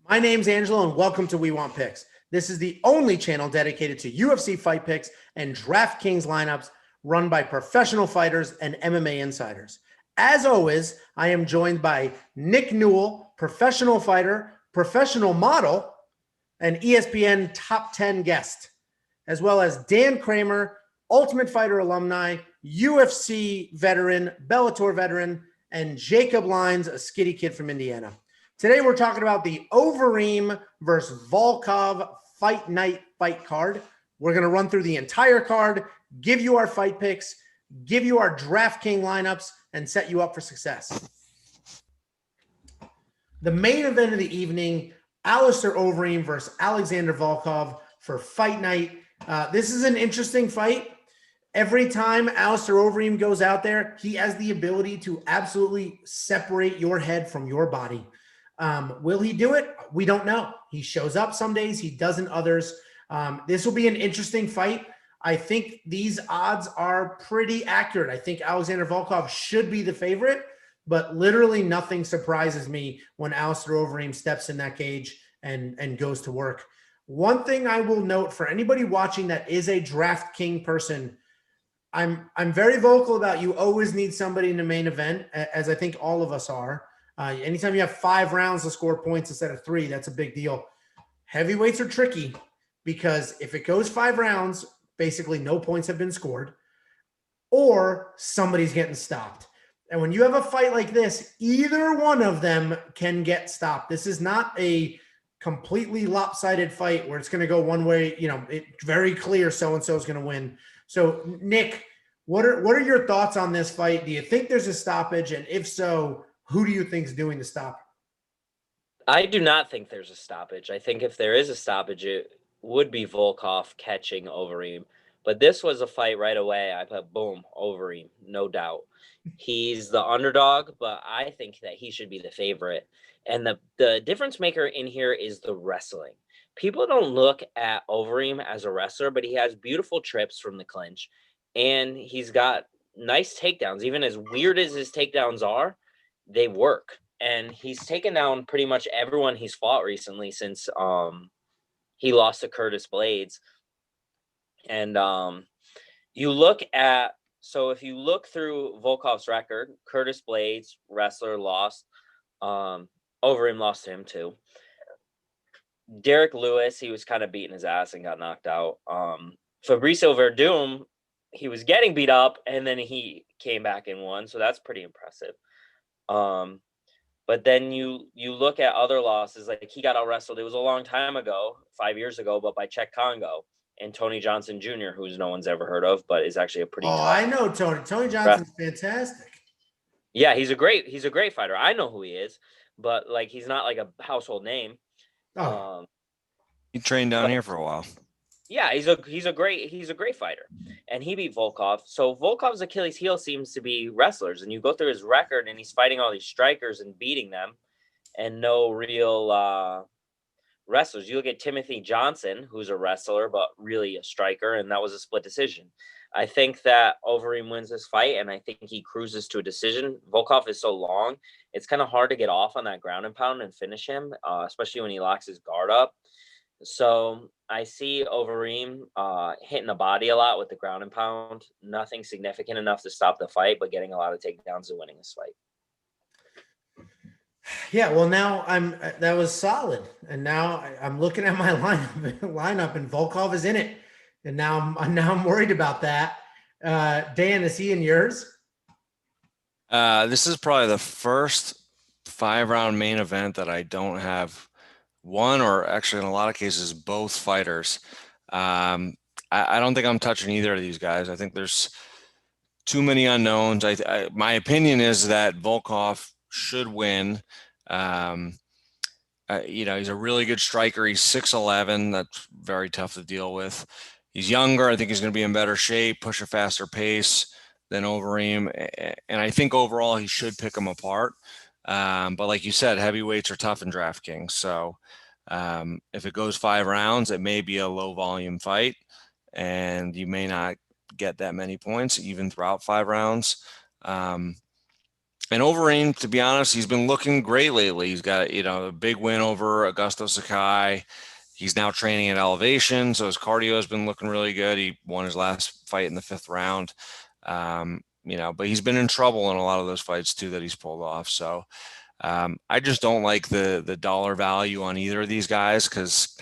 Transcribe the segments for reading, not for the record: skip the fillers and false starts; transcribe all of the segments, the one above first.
My name's Angelo, and welcome to We Want Picks. This is the only channel dedicated to UFC fight picks and DraftKings lineups run by professional fighters and MMA insiders. As always, I am joined by Nick Newell, professional fighter, professional model, and ESPN top 10 guest, as well as Dan Kramer, Ultimate Fighter alumni, UFC veteran, Bellator veteran, and Jacob Lyons, a skitty kid from Indiana. Today, we're talking about the Overeem versus Volkov fight night fight card. We're going to run through the entire card, give you our fight picks, give you our DraftKings lineups, and set you up for success. The main event of the evening, Alistair Overeem versus Alexander Volkov for fight night. This is an interesting fight. Every time Alistair Overeem goes out there, he has the ability to absolutely separate your head from your body. Will he do it? We don't know. He shows up some days, he doesn't others. This will be an interesting fight. I think these odds are pretty accurate. I think Alexander Volkov should be the favorite, but literally nothing surprises me when Alistair Overeem steps in that cage and goes to work. One thing I will note for anybody watching that is a DraftKings person, I'm very vocal about you always need somebody in the main event, as I think all of us are. Anytime you have 5 rounds to score points instead of 3, that's a big deal. Heavyweights are tricky because if it goes 5 rounds, basically no points have been scored or somebody's getting stopped. And when you have a fight like this, either one of them can get stopped. This is not a completely lopsided fight where it's going to go one way. It's very clear so-and-so is going to win. So, Nick, what are your thoughts on this fight? Do you think there's a stoppage? And if so, who do you think is doing the stop? I do not think there's a stoppage. I think if there is a stoppage, it would be Volkov catching Overeem. But this was a fight right away. I put, boom, Overeem, no doubt. He's the underdog, but I think that he should be the favorite. And the difference maker in here is the wrestling. People don't look at Overeem as a wrestler, but he has beautiful trips from the clinch. And he's got nice takedowns. Even as weird as his takedowns are, they work. And he's taken down pretty much everyone he's fought recently since he lost to Curtis Blades. And if you look through Volkov's record, Curtis Blades, wrestler, lost. Overeem lost to him too. Derek Lewis, he was kind of beating his ass and got knocked out. Fabricio Verdum, he was getting beat up and then he came back and won. So that's pretty impressive. But then you look at other losses, like he got out wrestled. It was a long time ago, 5 years ago, but by Czech Congo and Tony Johnson Jr., who's no one's ever heard of, but is actually a pretty. I know Tony. Tony Johnson's fantastic. Yeah, he's a great fighter. I know who he is, but like he's not like a household name. He trained down here for a while. Yeah, he's a great fighter, and he beat Volkov. So Volkov's Achilles heel seems to be wrestlers, and you go through his record, and he's fighting all these strikers and beating them, and no real wrestlers. You look at Timothy Johnson, who's a wrestler but really a striker, and that was a split decision. I think that Overeem wins this fight, and I think he cruises to a decision. Volkov is so long; it's kind of hard to get off on that ground and pound and finish him, especially when he locks his guard up. So I see Overeem hitting the body a lot with the ground and pound. Nothing significant enough to stop the fight, but getting a lot of takedowns and winning this fight. Yeah, well, now that was solid, and now I'm looking at my lineup, and Volkov is in it, and now I'm worried about that. Dan, is he in yours? This is probably the first 5-round main event that I don't have one, or actually in a lot of cases, both fighters. I don't think I'm touching either of these guys. I think there's too many unknowns. My opinion is that Volkov should win. He's a really good striker. He's 6'11". That's very tough to deal with. He's younger. I think he's going to be in better shape, push a faster pace than Overeem. And I think overall he should pick him apart. But like you said, heavyweights are tough in DraftKings. So if it goes 5 rounds, it may be a low volume fight and you may not get that many points even throughout 5 rounds. And Overeem, to be honest, he's been looking great lately. He's got, a big win over Augusto Sakai. He's now training at elevation, so his cardio has been looking really good. He won his last fight in the 5th round. But he's been in trouble in a lot of those fights too that he's pulled off. So I just don't like the dollar value on either of these guys because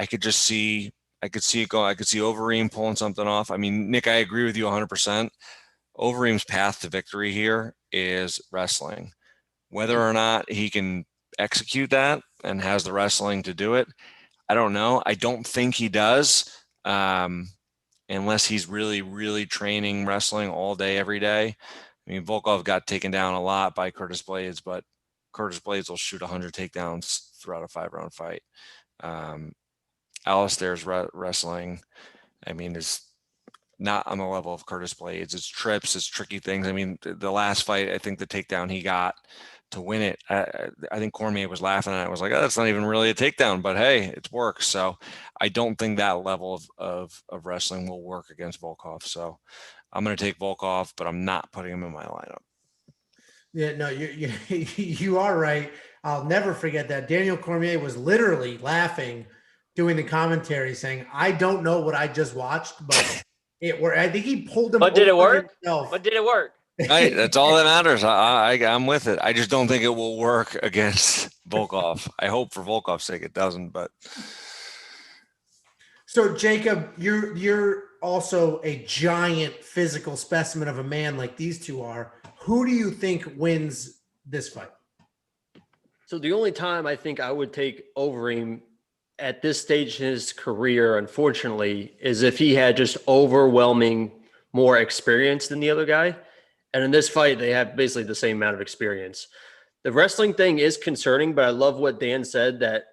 I could see it go. I could see Overeem pulling something off. I mean, Nick, I agree with you 100%. Overeem's path to victory here is wrestling. Whether or not he can execute that and has the wrestling to do it, I don't know. I don't think he does, unless he's really, really training wrestling all day, every day. I mean, Volkov got taken down a lot by Curtis Blades, but Curtis Blades will shoot 100 takedowns throughout a 5-round fight. Alistair's wrestling, I mean, is not on the level of Curtis Blades. It's trips, it's tricky things. I mean, the last fight, I think the takedown he got to win it, I think Cormier was laughing at it. I was like, oh, that's not even really a takedown, but hey, it works. So I don't think that level of wrestling will work against Volkov. So I'm going to take Volkov, but I'm not putting him in my lineup. Yeah, no, you are right. I'll never forget that. Daniel Cormier was literally laughing, doing the commentary, saying, "I don't know what I just watched, but it worked." I think he pulled him. But did it work? Himself. But did it work? Right, that's all that matters. I'm with it. I just don't think it will work against Volkov. I hope for Volkov's sake it doesn't, but. So Jacob, you're also a giant physical specimen of a man like these two are. Who do you think wins this fight? So the only time I think I would take Overeem at this stage in his career, unfortunately, is if he had just overwhelming more experience than the other guy. And in this fight, they have basically the same amount of experience. The wrestling thing is concerning, but I love what Dan said, that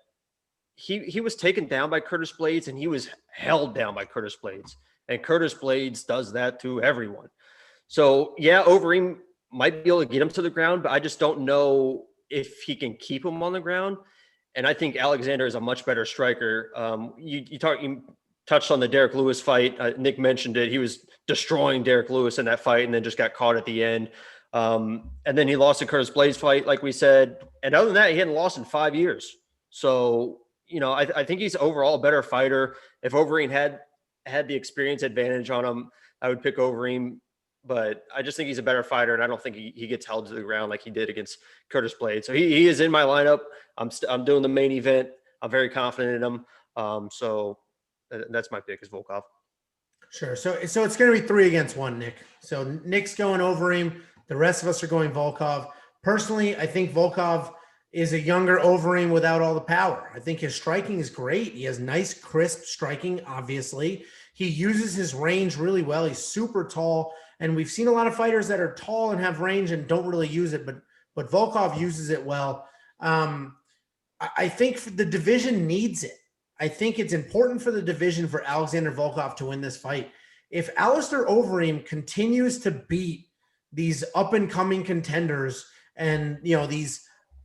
he was taken down by Curtis Blades and he was held down by Curtis Blades. And Curtis Blades does that to everyone. So, yeah, Overeem might be able to get him to the ground, but I just don't know if he can keep him on the ground. And I think Alexander is a much better striker. You touched on the Derek Lewis fight. Nick mentioned it. He was destroying Derek Lewis in that fight and then just got caught at the end. And then he lost the Curtis Blades fight, like we said. And other than that, he hadn't lost in 5 years. So, I think he's overall a better fighter. If Overeem had the experience advantage on him, I would pick Overeem. But I just think he's a better fighter, and I don't think he gets held to the ground like he did against Curtis Blades. So he is in my lineup. I'm doing the main event. I'm very confident in him. So that's my pick is Volkov. Sure. So it's going to be 3 against 1, Nick. So Nick's going Overeem. The rest of us are going Volkov. Personally, I think Volkov is a younger Overeem without all the power. I think his striking is great. He has nice, crisp striking, obviously. He uses his range really well. He's super tall. And we've seen a lot of fighters that are tall and have range and don't really use it, but Volkov uses it well. I think the division needs it. I think it's important for the division for Alexander Volkov to win this fight. If Alistair Overeem continues to beat these up-and-coming contenders and, these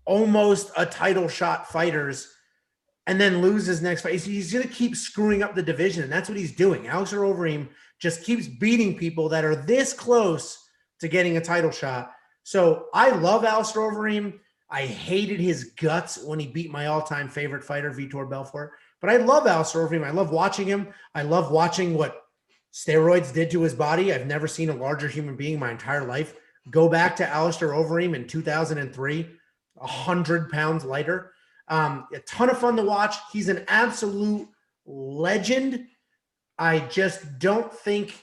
almost a title shot fighters and then loses next fight, he's going to keep screwing up the division, and that's what he's doing. Alistair Overeem just keeps beating people that are this close to getting a title shot. So I love Alistair Overeem. I hated his guts when he beat my all-time favorite fighter, Vitor Belfort. But I love Alistair Overeem. I love watching him. I love watching what steroids did to his body. I've never seen a larger human being my entire life. Go back to Alistair Overeem in 2003, 100 pounds lighter. A ton of fun to watch. He's an absolute legend. I just don't think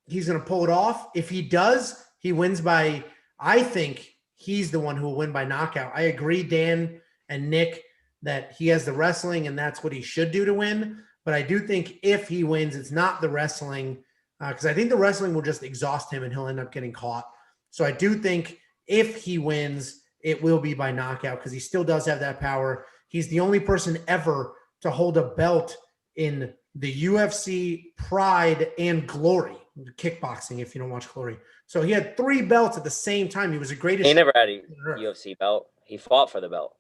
he's going to pull it off. If he does, he wins by, I think he's the one who will win by knockout. I agree, Dan and Nick, that he has the wrestling and that's what he should do to win. But I do think if he wins, it's not the wrestling, because I think the wrestling will just exhaust him and he'll end up getting caught. So I do think if he wins, it will be by knockout because he still does have that power. He's the only person ever to hold a belt in the UFC Pride and Glory, kickboxing, if you don't watch Glory. So he had 3 belts at the same time. He was the greatest. He never had a UFC belt. He fought for the belt.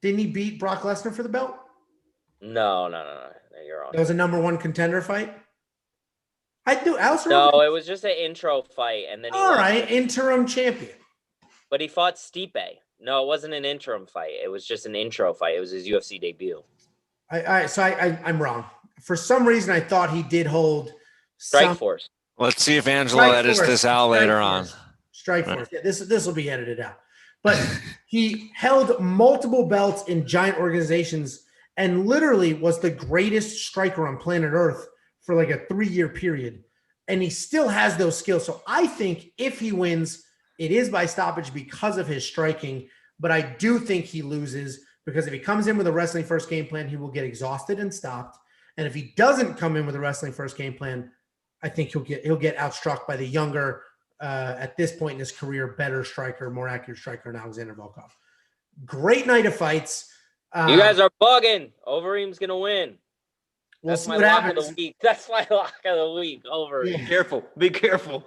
Didn't he beat Brock Lesnar for the belt? No. You're wrong. That was a number 1 contender fight? I do. Alistair No, Overeem. it was just an intro fight, and then he All lost. right, interim champion. But he fought Stipe. No, it wasn't an interim fight. It was just an intro fight. It was his UFC debut. I'm wrong. For some reason, I thought he did hold Strike Force. Let's see if Angelo edits this out later on. Strike Force. Yeah, this will be edited out. But he held multiple belts in giant organizations and literally was the greatest striker on planet Earth for like a 3-year period. And he still has those skills. So I think if he wins, it is by stoppage because of his striking. But I do think he loses because if he comes in with a wrestling first game plan, he will get exhausted and stopped. And if he doesn't come in with a wrestling first game plan, I think he'll get outstruck by the younger, at this point in his career, better striker, more accurate striker, and Alexander Volkov. Great night of fights. You guys are bugging. Overeem's gonna win. We'll That's see my what lock happens. of the week. That's my lock of the week. Overeem. Be careful. Be careful.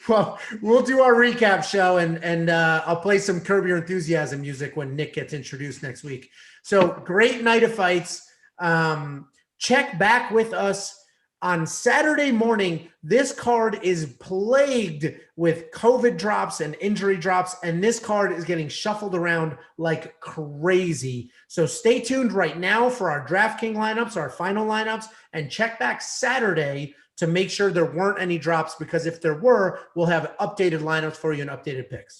Well, we'll do our recap show, and I'll play some Curb Your Enthusiasm music when Nick gets introduced next week. So great night of fights. Check back with us on Saturday morning. This card is plagued with COVID drops and injury drops, and this card is getting shuffled around like crazy. So stay tuned right now for our DraftKings lineups, our final lineups, and check back Saturday to make sure there weren't any drops, because if there were, we'll have updated lineups for you and updated picks.